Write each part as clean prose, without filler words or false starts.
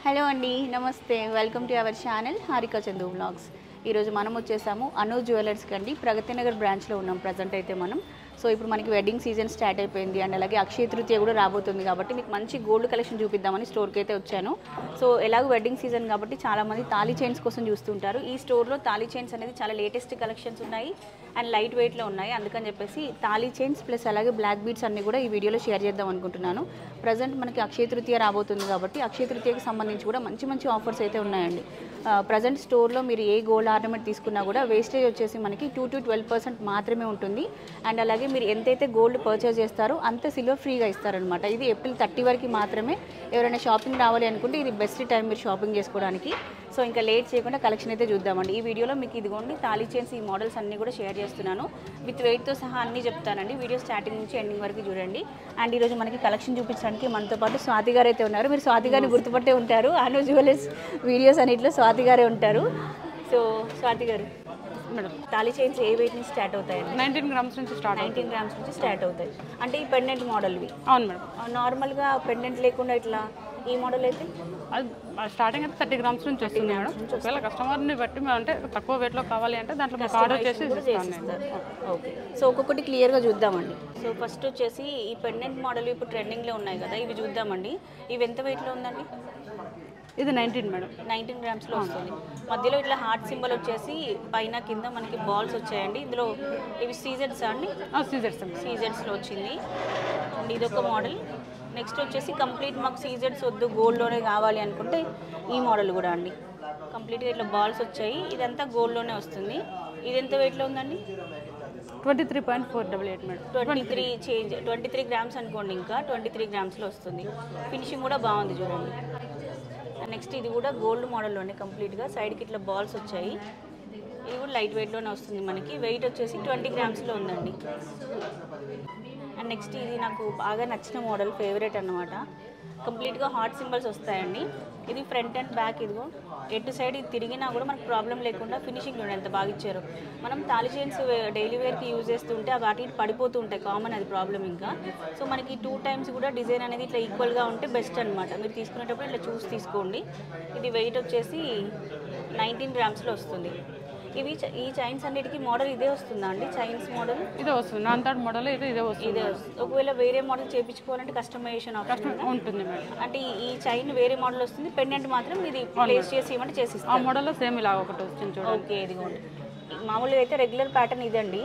Hello అండి, నమస్తే. Welcome to our channel Harika Chandu vlogs. ఈరోజు మనం వచ్చేసాము అను జ్యువెలర్స్కి అండి. ప్రగతి నగర్ బ్రాంచ్లో ఉన్నాం ప్రజెంట్ అయితే మనం. సో ఇప్పుడు మనకి వెడ్డింగ్ సీజన్ స్టార్ట్ అయిపోయింది అండ్ అలాగే అక్షయ తృతీయ కూడా రాబోతుంది కాబట్టి మీకు మంచి గోల్డ్ కలెక్షన్ చూపిద్దామని స్టోర్కి అయితే వచ్చాను. సో ఎలాగో వెడ్డింగ్ సీజన్ కాబట్టి చాలామంది తాళీ చైన్స్ కోసం చూస్తుంటారు. ఈ స్టోర్లో తాళీ చైన్స్ అనేది చాలా లేటెస్ట్ కలెక్షన్స్ ఉన్నాయి అండ్ లైట్ వెయిట్లో ఉన్నాయి. అందుకని చెప్పేసి తాళీ చైన్స్ ప్లస్ అలాగే బ్లాక్ బీడ్స్ అన్నీ కూడా ఈ వీడియోలో షేర్ చేద్దాం అనుకుంటున్నాను. ప్రజెంట్ మనకి అక్షయ తృతీయ రాబోతుంది కాబట్టి అక్షయ తృతీయకి సంబంధించి కూడా మంచి మంచి ఆఫర్స్ అయితే ఉన్నాయండి. ప్రజెంట్ స్టోర్లో మీరు ఏ గోల్డ్ ఆర్నమెంట్ తీసుకున్నా కూడా వేస్టేజ్ వచ్చేసి మనకి 2 to 12% మాత్రమే ఉంటుంది. అండ్ అలాగే మీరు ఎంతైతే గోల్డ్ పర్చేజ్ చేస్తారో అంత సిల్వర్ ఫ్రీగా ఇస్తారనమాట. ఇది ఏప్రిల్ 30 వరకు మాత్రమే. ఎవరైనా షాపింగ్ రావాలి అనుకుంటే ఇది బెస్ట్ టైం మీరు షాపింగ్ చేసుకోవడానికి. సో ఇంకా లేట్ చేయకుండా కలెక్షన్ అయితే చూద్దామండి. ఈ వీడియోలో మీకు ఇదిగోండి తాళీ చైన్స్ ఈ మోడల్స్ అన్నీ కూడా షేర్ చేస్తున్నాను. విత్ వెయిట్తో సహా అన్నీ చెప్తానండి. వీడియో స్టార్టింగ్ నుంచి ఎండింగ్ వరకు చూడండి. అండ్ ఈరోజు మనకి కలెక్షన్ చూపించడానికి మనతో పాటు స్వాతి గారు అయితే ఉన్నారు. మీరు స్వాతి గారిని గుర్తుపట్టే ఉంటారు. అను జ్యువెలర్స్ వీడియోస్ అన్నింటిలో స్వాతి గారే ఉంటారు. సో స్వాతి గారు, మేడం తాళీ చైన్స్ ఏ వెయిట్ నుంచి స్టార్ట్ అవుతాయండి? 19 grams నుంచి స్టార్ట్. 19 grams నుంచి స్టార్ట్ అవుతాయి. అంటే ఈ పెండెంట్ మోడల్వి? అవును మేడం. నార్మల్గా పెండెంట్ లేకుండా ఇట్లా ఈ మోడల్ అయితే అది స్టార్టింగ్ అయితే 30 grams నుంచి వస్తుంది మేడం. ఒకవేళ కస్టమర్ని బట్టి మేము అంటే తక్కువ వెయిట్లో కావాలి అంటే దాంట్లో మీకు ఆర్డర్ చేసి చేసిస్తారు. ఓకే, సో ఒక్కొక్కటి క్లియర్గా చూద్దామండి. సో ఫస్ట్ వచ్చేసి ఈ పెండెంట్ మోడల్ ఇప్పుడు ట్రెండింగ్లో ఉన్నాయి కదా, ఇవి చూద్దామండి. ఇవి ఎంత వెయిట్లో ఉందండి? ఇది 19 మేడం. 19 గ్రామ్స్లో వస్తుంది. మధ్యలో ఇట్లా హార్ట్ సింబల్ వచ్చేసి పైన కింద మనకి బాల్స్ వచ్చాయండి. ఇందులో ఇవి సీజర్స్ అండి? సీజర్స్లో వచ్చింది. అండ్ ఇదొక మోడల్. నెక్స్ట్ వచ్చేసి కంప్లీట్ మాకు సీజర్స్ వద్దు గోల్డ్లోనే కావాలి అనుకుంటే ఈ మోడల్ కూడా అండి. కంప్లీట్గా ఇట్లా బాల్స్ వచ్చాయి. ఇదంతా గోల్డ్లోనే వస్తుంది. ఇది ఎంత వెయిట్లో ఉందండి? 23.488 మేడం. 23 గ్రామ్స్ అనుకోండి. ఇంకా 23 గ్రామ్స్లో వస్తుంది. ఫినిషింగ్ కూడా బాగుంది చూడండి. నెక్స్ట్ ఇది కూడా గోల్డ్ మోడల్లోనే కంప్లీట్గా సైడ్కి ఇట్లా బాల్స్ వచ్చాయి. ఇది కూడా లైట్ వెయిట్లోనే వస్తుంది మనకి. వెయిట్ వచ్చేసి 20 గ్రామ్స్లో ఉందండి. అండ్ నెక్స్ట్ ఇది నాకు బాగా నచ్చిన మోడల్, ఫేవరెట్ అన్నమాట. కంప్లీట్గా హార్ట్ సింబల్స్ వస్తాయండి. ఇది ఫ్రంట్ అండ్ బ్యాక్. ఇదిగో ఎటు సైడ్ ఇది తిరిగినా కూడా మనకు ప్రాబ్లం లేకుండా ఫినిషింగ్ చూడండి ఎంత బాగా ఇచ్చారు. మనం తాళీ చైన్స్ డైలీ వేర్కి యూజ్ చేస్తుంటే అవి అటు ఇటు పడిపోతూ ఉంటాయి, కామన్ అది ప్రాబ్లం. ఇంకా సో మనకి 2 times కూడా డిజైన్ అనేది ఇట్లా ఈక్వల్గా ఉంటే బెస్ట్ అనమాట. మీరు తీసుకునేటప్పుడు ఇట్లా చూసి తీసుకోండి. ఇది వెయిట్ వచ్చేసి 19 గ్రామ్స్లో వస్తుంది. ఇవి ఈ చైన్స్ అన్నిటికీ మోడల్ ఇదే వస్తుందా అండి? చైన్స్ మోడల్ ఇదే వస్తుంది. నాన్ థర్డ్ మోడల్ ఇదే వస్తుంది. ఒకవేళ వేరే మోడల్ చేయించుకోవాలంటే కస్టమైజేషన్ ఆప్షన్ ఉంటుంది మేడం. అంటే ఈ చైన్ వేరే మోడల్ వస్తుంది, పెండెంట్ మాత్రం ఇది ప్లేస్ చేసి ఇవ్వండి చేసిస్తాం. ఆ మోడల్లో సేమ్ ఇలా ఒకటి వచ్చింది చూడండి. ఓకే, ఇదిగోండి. మామూలుగా అయితే రెగ్యులర్ ప్యాటర్న్ ఇదండి,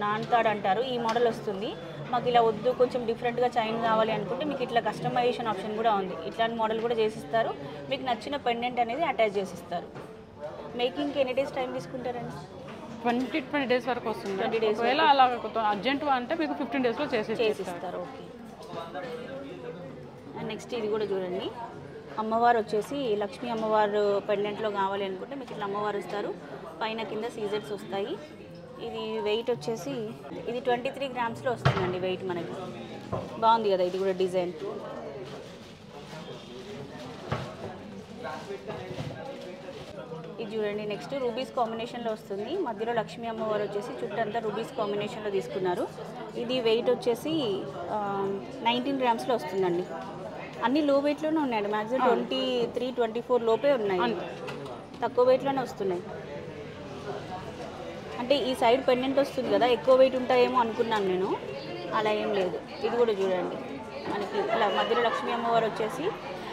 నాన్ థర్డ్ అంటారు. ఈ మోడల్ వస్తుంది. మాకు ఇలా వద్దు కొంచెం డిఫరెంట్గా చైన్ కావాలి అనుకుంటే మీకు ఇట్లా కస్టమైజేషన్ ఆప్షన్ కూడా ఉంది. ఇట్లాంటి మోడల్ కూడా చేసిస్తారు. మీకు నచ్చిన పెండెంట్ అనేది అటాచ్ చేసిస్తారు. మేకింగ్కి ఎన్ని డేస్ టైం తీసుకుంటారండి? 20 days వరకు వస్తుంది. 20 days. ఒకవేళ అలా అర్జెంట్ అంటే మీకు 15 daysలో చేసిస్తారు. ఓకే. అండ్ నెక్స్ట్ ఇది కూడా చూడండి. అమ్మవారు వచ్చేసి లక్ష్మీ అమ్మవారు పెండెంట్లో కావాలి అనుకుంటే మీకు ఇట్లా అమ్మవారు ఇస్తారు. పైన కింద సీజర్స్ వస్తాయి. ఇది వెయిట్ వచ్చేసి ఇది 23 గ్రామ్స్లో వస్తుందండి వెయిట్ మనకి. బాగుంది కదా ఇది కూడా డిజైన్. ఇది చూడండి. నెక్స్ట్ రూబీస్ కాంబినేషన్లో వస్తుంది. మధ్యలో లక్ష్మీ అమ్మవారు వచ్చేసి చుట్టంతా రూబీస్ కాంబినేషన్లో తీసుకున్నారు. ఇది వెయిట్ వచ్చేసి 19 గ్రామ్స్లో వస్తుందండి. అన్ని లో వెయిట్లోనే ఉన్నాయండి. మ్యాక్సిమం 23, 24 లోపే ఉన్నాయి. తక్కువ వెయిట్లోనే వస్తున్నాయి. అంటే ఈ సైడ్ పెండెంట్ వస్తుంది కదా, ఎక్కువ వెయిట్ ఉంటాయేమో అనుకున్నాను నేను. అలా ఏం లేదు. ఇది కూడా చూడండి మనకి ఇలా మధ్యలో లక్ష్మీ అమ్మవారు వచ్చేసి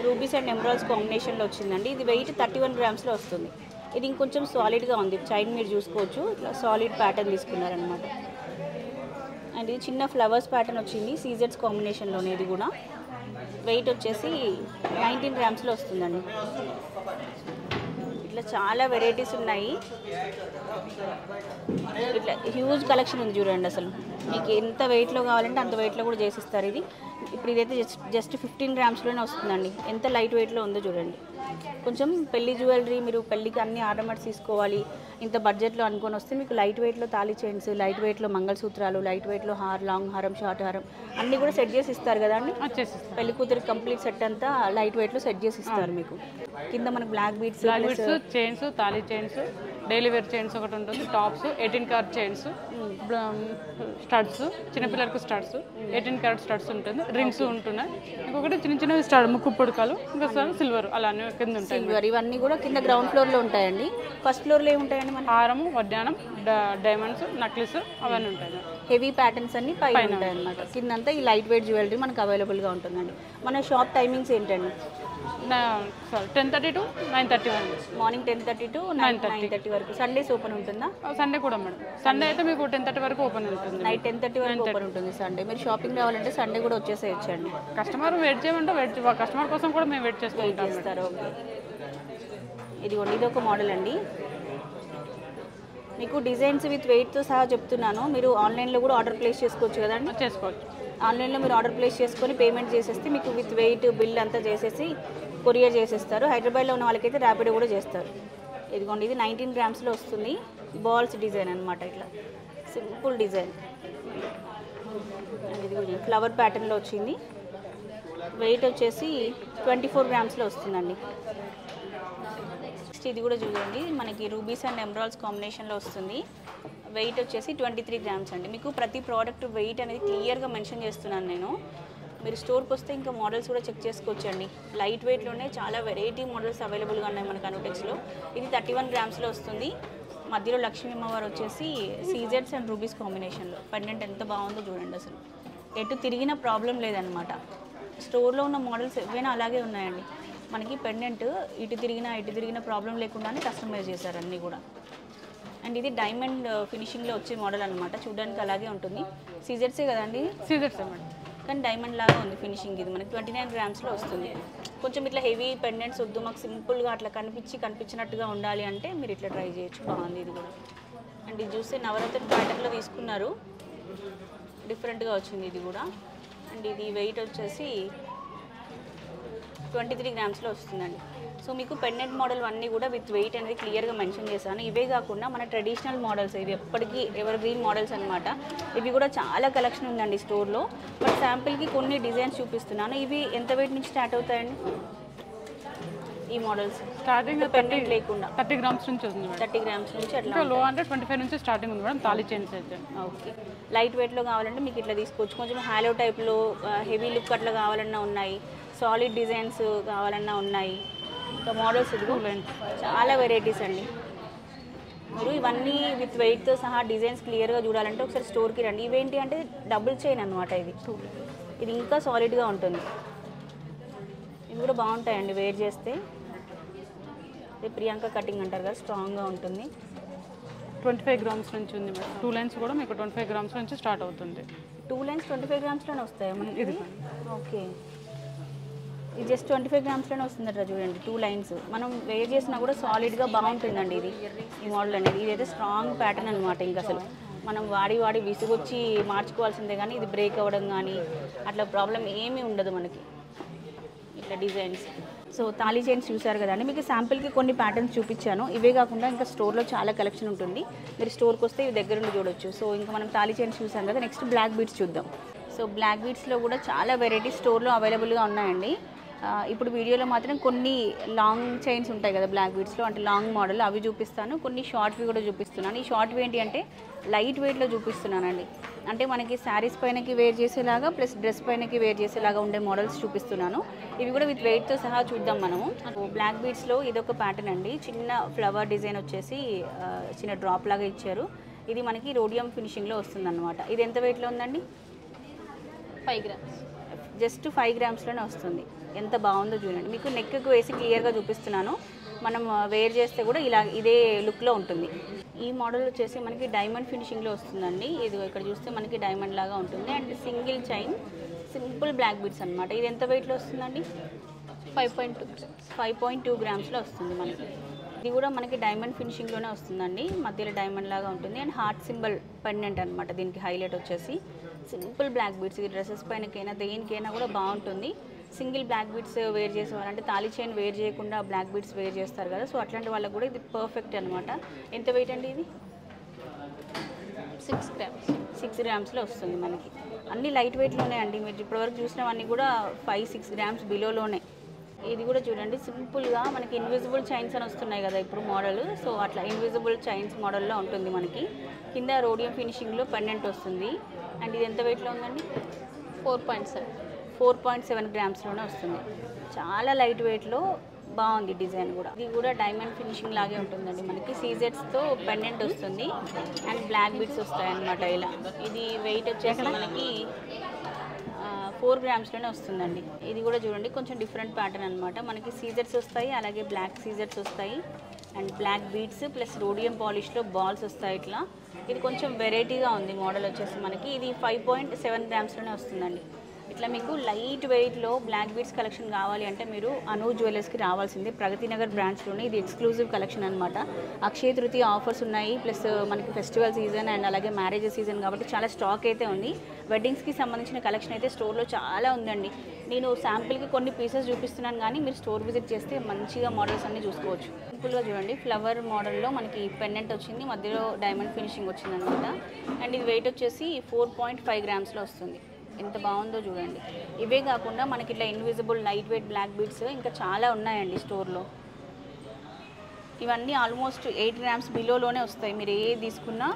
రూబీస్ అండ్ ఎమరాల్డ్స్ కాంబినేషన్లో వచ్చిందండి. ఇది వెయిట్ 31 గ్రామ్స్లో వస్తుంది. ఇది ఇంకొంచెం సాలిడ్గా ఉంది. చైన్ మీరు చూసుకోవచ్చు. ఇట్లా సాలిడ్ ప్యాటర్న్ తీసుకున్నారనమాట. అండ్ ఇది చిన్న ఫ్లవర్స్ ప్యాటర్న్ వచ్చింది సీజర్స్ కాంబినేషన్లోనే. ఇది కూడా వెయిట్ వచ్చేసి 19 గ్రామ్స్లో వస్తుందండి. ఇట్లా చాలా వెరైటీస్ ఉన్నాయి. ఇట్లా హ్యూజ్ కలెక్షన్ ఉంది చూడండి. అసలు మీకు ఎంత వెయిట్లో కావాలంటే అంత వెయిట్లో కూడా చేసిస్తారు. ఇది ఇప్పుడు ఇదైతే జస్ట్ 15 గ్రామ్స్లోనే వస్తుందండి. ఎంత లైట్ వెయిట్లో ఉందో చూడండి. కొంచెం పెళ్లి జ్యువెలరీ మీరు పెళ్ళికి అన్ని ఆర్నమెంట్స్ తీసుకోవాలి ఇంత బడ్జెట్లో అనుకొని వస్తే మీకు లైట్ వెయిట్లో తాళీ చైన్స్, లైట్ వెయిట్లో మంగళసూత్రాలు, లైట్ వెయిట్లో లాంగ్ హారం, షార్ట్ హారం అన్నీ కూడా సెట్ చేసి ఇస్తారు కదా అండి. పెళ్లి కూతురు కంప్లీట్ సెట్ అంతా లైట్ వెయిట్లో సెట్ చేసి ఇస్తారు మీకు. కింద మనకు బ్లాక్ బీడ్స్, చైన్స్, తాళీ చైన్స్, డైలీ వేర్ చైన్స్ ఒకటి ఉంటుంది, టాప్స్ 18 క్యారెట్ చైన్స్, స్టడ్స్, చిన్నపిల్లలకు స్టడ్స్ 18 క్యారెట్ స్టడ్స్ ఉంటుంది, రింగ్స్ ఉంటున్నాయి. ఇంకొకటి చిన్న చిన్నవి స్టడ్ ముక్కు పుడకలు, ఇంకా సిల్వర్ అలా అన్ని కింద ఉంటాయి. సిల్వర్ ఇవన్నీ కూడా కింద గ్రౌండ్ ఫ్లోర్లో ఉంటాయండి. ఫస్ట్ ఫ్లోర్లో ఏముంటాయండి మన హారము, వడ్డానం, డైమండ్స్, నక్లెస్ అవన్నీ ఉంటాయి. హెవీ ప్యాటర్న్స్ అన్ని పైన ఉంటాయి అన్నమాట. కిందంతా ఈ లైట్ వెయిట్ జ్యువెలరీ మనకు అవైలబుల్గా ఉంటుందండి. మన షాప్ టైమింగ్స్ ఏంటండి? 10:30 to 9:31. మార్నింగ్ 10:30 to 9:30 వరకు. సండేస్ ఓపెన్ ఉంటుందా? సండే కూడా మేడం. సండే అయితే మీకు 10:30 వరకు ఓపెన్ ఉంటుంది. నైట్ 10:30 వరకు ఓపెన్ ఉంటుంది సండే. మీరు షాపింగ్ రావాలంటే సండే కూడా వచ్చేసేయచ్చండి. కస్టమర్ వెయిట్ చేయమంటే కస్టమర్ కోసం కూడా మేము వెయిట్ చేస్తూ ఉంటాం. ఓకే, ఇదిగోండి ఇది ఒక మోడల్ అండి. మీకు డిజైన్స్ విత్ వెయిట్తో సహా చెప్తున్నాను. మీరు ఆన్లైన్లో కూడా ఆర్డర్ ప్లేస్ చేసుకోవచ్చు కదండి? చేసుకోవచ్చు. ఆన్లైన్లో మీరు ఆర్డర్ ప్లేస్ చేసుకొని పేమెంట్ చేసేస్తే మీకు విత్ వెయిట్ బిల్ అంతా చేసేసి కొరియర్ చేసేస్తారు. హైదరాబాద్లో ఉన్న వాళ్ళకైతే ర్యాపిడో కూడా చేస్తారు. ఇదిగోండి ఇది 19 గ్రామ్స్లో వస్తుంది. బాల్స్ డిజైన్ అనమాట, ఇట్లా సింపుల్ డిజైన్. అండ్ ఇది కూడా ఫ్లవర్ ప్యాటర్న్లో వచ్చింది. వెయిట్ వచ్చేసి 24 గ్రామ్స్లో వస్తుందండి. ఇది కూడా చూడండి, మనకి రూబీస్ అండ్ ఎమరాల్డ్స్ కాంబినేషన్లో వస్తుంది. వెయిట్ వచ్చేసి 23 గ్రామ్స్ అండి. మీకు ప్రతి ప్రోడక్ట్ వెయిట్ అనేది క్లియర్గా మెన్షన్ చేస్తున్నాను నేను. మీరు స్టోర్కి వస్తే ఇంకా మోడల్స్ కూడా చెక్ చేసుకోవచ్చండి. లైట్ వెయిట్లోనే చాలా వెరైటీ మోడల్స్ అవైలబుల్గా ఉన్నాయి మనకు అనుటెక్స్లో. ఇది 31 గ్రామ్స్లో వస్తుంది. మధ్యలో లక్ష్మీ అమ్మవారు వచ్చేసి సీజెడ్స్ అండ్ రూబీస్ కాంబినేషన్లో. పెండెంట్ ఎంత బాగుందో చూడండి, అసలు ఎటు తిరిగిన ప్రాబ్లం లేదనమాట. స్టోర్లో ఉన్న మోడల్స్ ఏవైనా అలాగే ఉన్నాయండి. మనకి పెండెంట్ ఇటు తిరిగిన ప్రాబ్లం లేకుండానే కస్టమైజ్ చేశారు అన్నీ కూడా. అండ్ ఇది డైమండ్ ఫినిషింగ్లో వచ్చే మోడల్ అనమాట. చూడడానికి అలాగే ఉంటుంది. సీజెడ్సే కదండి? సీజెడ్సే మేడం, కానీ డైమండ్ లాగా ఉంది ఫినిషింగ్. ఇది మనకి 29 గ్రామ్స్లో వస్తుంది. కొంచెం ఇట్లా హెవీ పెండెంట్స్ వద్దు, మాకు సింపుల్గా అట్లా కనిపించినట్టుగా ఉండాలి అంటే మీరు ఇట్లా ట్రై చేయొచ్చు. బాగుంది ఇది కూడా. అండ్ ఇది చూస్తే నవరాత్రి ప్యాటర్న్లో తీసుకున్నారు, డిఫరెంట్గా వచ్చింది ఇది కూడా. అండ్ ఇది వెయిట్ వచ్చేసి 23 గ్రామ్స్లో వస్తుందండి. సో మీకు పెండెంట్ మోడల్ అన్నీ కూడా విత్ వెయిట్ అనేది క్లియర్గా మెన్షన్ చేశాను. ఇవే కాకుండా మన ట్రెడిషనల్ మోడల్స్, ఇవి ఎప్పటికీ ఎవర్ గ్రీన్ మోడల్స్ అనమాట. ఇవి కూడా చాలా కలెక్షన్ ఉందండి స్టోర్లో. బట్ శాంపిల్కి కొన్ని డిజైన్స్ చూపిస్తున్నాను. ఇవి ఎంత వెయిట్ నుంచి స్టార్ట్ అవుతాయండి ఈ మోడల్స్? స్టార్టింగ్ పెండెంట్ లేకుండా 30 గ్రామ్స్ నుంచి వస్తుంది మేడం. 30 గ్రామ్స్ నుంచి అట్లా. లో అంటే 25 నుంచి స్టార్టింగ్ ఉంది మేడం తాళీ చైన్స్ అయితే. ఓకే, లైట్ వెయిట్లో కావాలంటే మీకు ఇట్లా తీసుకోవచ్చు. కొంచెం హాలో టైప్లో హెవీ లుక్ అట్లా కావాలన్నా ఉన్నాయి, సాలిడ్ డిజైన్స్ కావాలన్నా ఉన్నాయి. ఇంకా మోడల్స్ ఇదిగో చాలా వెరైటీస్ అండి. మీరు ఇవన్నీ విత్ వెయిట్తో సహా డిజైన్స్ క్లియర్గా చూడాలంటే ఒకసారి స్టోర్కి రండి. ఇవేంటి అంటే డబుల్ చైన్ అనమాట. ఇది ఇంకా సాలిడ్గా ఉంటుంది. ఇవి కూడా బాగుంటాయండి వేర్ చేస్తే. ఇది ప్రియాంక కటింగ్ అంటారు కదా, స్ట్రాంగ్గా ఉంటుంది. 25 గ్రామ్స్ నుంచి ఉంది మేడం. 2 లైన్స్ కూడా మీకు 25 గ్రామ్స్ నుంచి స్టార్ట్ అవుతుంది. 2 లైన్స్ 25 గ్రామ్స్లోనే వస్తాయి మనకి ఇది. ఓకే, ఇది జస్ట్ 25 గ్రామ్స్లోనే వస్తుందట చూడండి. 2 లైన్స్ మనం వేర్ చేసినా కూడా సాలిడ్గా బాగుంటుందండి ఇది. ఈ మోడల్ అనేది ఇదైతే స్ట్రాంగ్ ప్యాటర్న్ అనమాట. ఇంకా అసలు మనం వాడి విసుగొచ్చి మార్చుకోవాల్సిందే, కానీ ఇది బ్రేక్ అవ్వడం కానీ అట్లా ప్రాబ్లం ఏమీ ఉండదు మనకి. ఇట్లా డిజైన్స్. సో తాళీ చైన్స్ చూసారు కదండి. మీకు శాంపిల్కి కొన్ని ప్యాటర్న్స్ చూపించాను. ఇవే కాకుండా ఇంకా స్టోర్లో చాలా కలెక్షన్ ఉంటుంది. మీరు స్టోర్కి వస్తే ఇవి దగ్గర నుండి చూడొచ్చు. సో ఇంకా మనం తాళీ చైన్స్ చూసాం కదా, నెక్స్ట్ బ్లాక్ బీడ్స్ చూద్దాం. సో బ్లాక్ బీడ్స్లో కూడా చాలా వెరైటీస్ స్టోర్లో అవైలబుల్గా ఉన్నాయండి. ఇప్పుడు వీడియోలో మాత్రం కొన్ని లాంగ్ చైన్స్ ఉంటాయి కదా బ్లాక్ బీడ్స్లో, అంటే లాంగ్ మోడల్, అవి చూపిస్తాను. కొన్ని షార్ట్వి కూడా చూపిస్తున్నాను. ఈ షార్ట్వి ఏంటి అంటే లైట్ వెయిట్లో చూపిస్తున్నానండి. అంటే మనకి శారీస్ పైనకి వేర్ చేసేలాగా ప్లస్ డ్రెస్ పైనకి వేర్ చేసేలాగా ఉండే మోడల్స్ చూపిస్తున్నాను. ఇవి కూడా విత్ వెయిట్తో సహా చూద్దాం మనము. బ్లాక్ బీడ్స్లో ఇదొక ప్యాటర్న్ అండి. చిన్న ఫ్లవర్ డిజైన్ వచ్చేసి చిన్న డ్రాప్ లాగా ఇచ్చారు. ఇది మనకి రోడియం ఫినిషింగ్లో వస్తుంది అనమాట. ఇది ఎంత వెయిట్లో ఉందండి? 5 గ్రామ్స్. జస్ట్ 5 గ్రామ్స్లోనే వస్తుంది. ఎంత బాగుందో చూడండి. మీకు నెక్కు వేసి క్లియర్గా చూపిస్తున్నాను. మనం వేర్ చేస్తే కూడా ఇలా ఇదే లుక్లో ఉంటుంది. ఈ మోడల్ వచ్చేసి మనకి డైమండ్ ఫినిషింగ్లో వస్తుందండి. ఇది ఇక్కడ చూస్తే మనకి డైమండ్ లాగా ఉంటుంది. And single chain simple black beads అనమాట. ఇది ఎంత వెయిట్లో వస్తుందండి? 5.2 గ్రామ్స్లో వస్తుంది మనకి. ఇది కూడా మనకి డైమండ్ ఫినిషింగ్లోనే వస్తుందండి. మధ్యలో డైమండ్ లాగా ఉంటుంది. అండ్ హార్ట్ సింబల్ పెండెంట్ అనమాట. దీనికి హైలైట్ వచ్చేసి సింపుల్ బ్లాక్ బీడ్స్. ఇది డ్రెస్సెస్ పైనకైనా దేనికైనా కూడా బాగుంటుంది. సింగిల్ బ్లాక్ బీడ్స్ వేర్ చేసేవారంటే తాళీ చైన్ వేర్ చేయకుండా బ్లాక్ బీడ్స్ వేర్ చేస్తారు కదా, సో అట్లాంటి వాళ్ళకి కూడా ఇది పర్ఫెక్ట్ అనమాట. ఎంత వెయిట్ అండి ఇది? 6 గ్రామ్స్. 6 గ్రామ్స్లో వస్తుంది మనకి. అన్ని లైట్ వెయిట్లోనే అండి. మీరు ఇప్పటివరకు చూసినవన్నీ కూడా 5-6 గ్రామ్స్ బిలోలోనే. ఇది కూడా చూడండి సింపుల్గా మనకి ఇన్విజిబుల్ చైన్స్ అని వస్తున్నాయి కదా ఇప్పుడు మోడల్. సో అట్లా ఇన్విజిబుల్ చైన్స్ మోడల్లో ఉంటుంది మనకి. కింద రోడియం ఫినిషింగ్లో పెండెంట్ వస్తుంది. అండ్ ఇది ఎంత వెయిట్లో ఉందండి? 4.7 గ్రామ్స్లోనే వస్తుంది. చాలా లైట్ వెయిట్లో బాగుంది డిజైన్ కూడా. ఇది కూడా డైమండ్ ఫినిషింగ్ లాగే ఉంటుందండి. మనకి సీజెట్స్తో పెండెంట్ వస్తుంది అండ్ బ్లాక్ బీడ్స్ వస్తాయి అన్నమాట ఇలా. ఇది వెయిట్ వచ్చేసి మనకి 4 గ్రామ్స్లోనే వస్తుందండి. ఇది కూడా చూడండి కొంచెం డిఫరెంట్ ప్యాటర్న్ అనమాట. మనకి సీజర్స్ వస్తాయి, అలాగే బ్లాక్ సీజర్స్ వస్తాయి and black beads plus rhodium పాలిష్లో బాల్స్ వస్తాయి ఇట్లా. ఇది కొంచెం వెరైటీగా ఉంది మోడల్ వచ్చేసి మనకి. ఇది 5.7 గ్రామ్స్లోనే వస్తుందండి. ఇట్లా మీకు లైట్ వెయిట్లో బ్లాక్ బీడ్స్ కలెక్షన్ కావాలి అంటే మీరు అను జ్యువెలర్స్కి రావాల్సిందే. ప్రగతి నగర్ బ్రాంచ్లోనే ఇది ఎక్స్క్లూజివ్ కలెక్షన్ అనమాట. అక్షయ తృతీయ ఆఫర్స్ ఉన్నాయి, ప్లస్ మనకి ఫెస్టివల్ సీజన్ అండ్ అలాగే మ్యారేజ్ సీజన్ కాబట్టి చాలా స్టాక్ అయితే ఉంది. వెడ్డింగ్స్కి సంబంధించిన కలెక్షన్ అయితే స్టోర్లో చాలా ఉందండి. నేను శాంపిల్కి కొన్ని పీసెస్ చూపిస్తున్నాను, కానీ మీరు స్టోర్ విజిట్ చేస్తే మంచిగా మోడల్స్ అన్నీ చూసుకోవచ్చు. సింపుల్గా చూడండి ఫ్లవర్ మోడల్లో మనకి పెండెంట్ వచ్చింది, మధ్యలో డైమండ్ ఫినిషింగ్ వచ్చింది అనమాట. అండ్ ఇది వెయిట్ వచ్చేసి 4.5 గ్రామ్స్లో వస్తుంది. ఎంత బాగుందో చూడండి. ఇవే కాకుండా మనకి ఇట్లా invisible light weight black beads ఇంకా చాలా ఉన్నాయండి స్టోర్లో. ఇవన్నీ ఆల్మోస్ట్ 8 గ్రామ్స్ బిలోలోనే వస్తాయి. మీరు ఏ తీసుకున్నా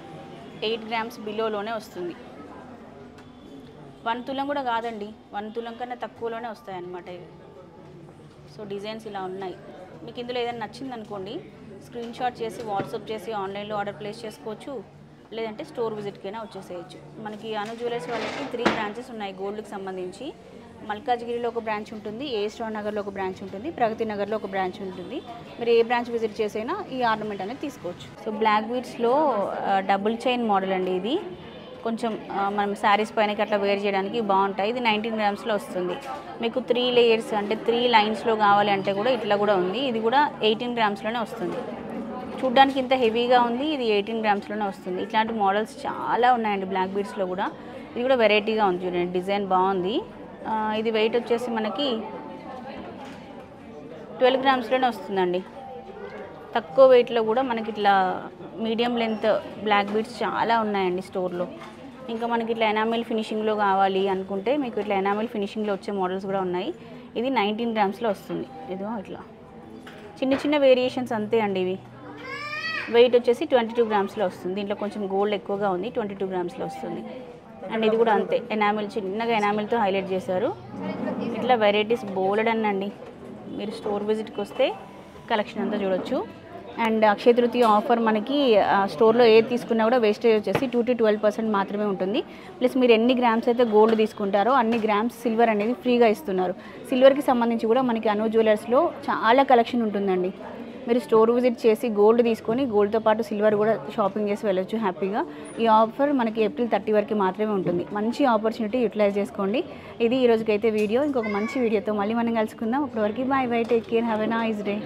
8 గ్రామ్స్ బిలోలోనే వస్తుంది. 1 తులం కూడా కాదండి, 1 తులం కన్నా తక్కువలోనే వస్తాయి అన్నమాట ఇవి. సో డిజైన్స్ ఇలా ఉన్నాయి. మీకు ఇందులో ఏదైనా నచ్చింది అనుకోండి, స్క్రీన్ షాట్ చేసి వాట్సాప్ చేసి ఆన్లైన్లో ఆర్డర్ ప్లేస్ చేసుకోవచ్చు, లేదంటే స్టోర్ విజిట్కైనా వచ్చేసేయచ్చు. మనకి అను జ్యువెలర్స్ వాళ్ళకి 3 బ్రాంచెస్ ఉన్నాయి గోల్డ్కి సంబంధించి. మల్కాజ్గిరిలో ఒక బ్రాంచ్ ఉంటుంది, ఏఎస్ఆర్ నగర్లో ఒక బ్రాంచ్ ఉంటుంది, ప్రగతి నగర్లో ఒక బ్రాంచ్ ఉంటుంది. మీరు ఏ బ్రాంచ్ విజిట్ చేసైనా ఈ ఆర్నమెంట్ అనేది తీసుకోవచ్చు. సో బ్లాక్ బీడ్స్లో డబుల్ చైన్ మోడల్ అండి. ఇది కొంచెం మనం శారీస్ పైనకి అట్లా వేర్ చేయడానికి బాగుంటాయి. ఇది 19 గ్రామ్స్లో వస్తుంది. మీకు 3 లేయర్స్ అంటే 3 లైన్స్లో కావాలి అంటే కూడా ఇట్లా కూడా ఉంది. ఇది కూడా 18 గ్రామ్స్లోనే వస్తుంది. చూడ్డానికి ఇంత హెవీగా ఉంది. ఇది 18 గ్రామ్స్లోనే వస్తుంది. ఇట్లాంటి మోడల్స్ చాలా ఉన్నాయండి బ్లాక్ బీడ్స్లో కూడా. ఇది కూడా వెరైటీగా ఉంది చూడండి, డిజైన్ బాగుంది. ఇది వెయిట్ వచ్చేసి మనకి 12 గ్రామ్స్లోనే వస్తుందండి. తక్కువ వెయిట్లో కూడా మనకి ఇట్లా మీడియం లెంత్ బ్లాక్ బీడ్స్ చాలా ఉన్నాయండి స్టోర్లో. ఇంకా మనకి ఇట్లా ఎనామిల్ ఫినిషింగ్లో కావాలి అనుకుంటే మీకు ఇట్లా ఎనామిల్ ఫినిషింగ్లో వచ్చే మోడల్స్ కూడా ఉన్నాయి. ఇది 19 గ్రామ్స్లో వస్తుంది. ఇదిగో ఇట్లా చిన్న చిన్న వేరియేషన్స్ అంతే అండి. ఇవి వెయిట్ వచ్చేసి 22 గ్రామ్స్లో వస్తుంది. దీంట్లో కొంచెం గోల్డ్ ఎక్కువగా ఉంది, 22 గ్రామ్స్లో వస్తుంది. అండ్ ఇది కూడా అంతే, ఎనామిల్ చిన్నగా ఎనామిల్తో హైలైట్ చేశారు. ఇట్లా వెరైటీస్ బోలెడన్నండి. మీరు స్టోర్ విజిట్కి వస్తే కలెక్షన్ అంతా చూడొచ్చు. అండ్ అక్షయ తృతీయ ఆఫర్ మనకి స్టోర్లో ఏది తీసుకున్నా కూడా వేస్టేజ్ వచ్చేసి 2 to 12% మాత్రమే ఉంటుంది. ప్లస్ మీరు ఎన్ని గ్రామ్స్ అయితే గోల్డ్ తీసుకుంటారో అన్ని గ్రామ్స్ సిల్వర్ అనేది ఫ్రీగా ఇస్తున్నారు. సిల్వర్కి సంబంధించి కూడా మనకి అను జ్యువెలర్స్లో చాలా కలెక్షన్ ఉంటుందండి. మీరు స్టోర్ విజిట్ చేసి గోల్డ్ తీసుకొని గోల్డ్తో పాటు సిల్వర్ కూడా షాపింగ్ చేసి వెళ్ళొచ్చు హ్యాపీగా. ఈ ఆఫర్ మనకి ఏప్రిల్ 30 వరకు మాత్రమే ఉంటుంది. మంచి ఆపర్చునిటీ యూటిలైజ్ చేసుకోండి. ఇది ఈ రోజుకైతే వీడియో. ఇంకొక మంచి వీడియోతో మళ్ళీ మనం కలుసుకుందాం. అప్పటి వరకు bye bye, take care, have a nice day.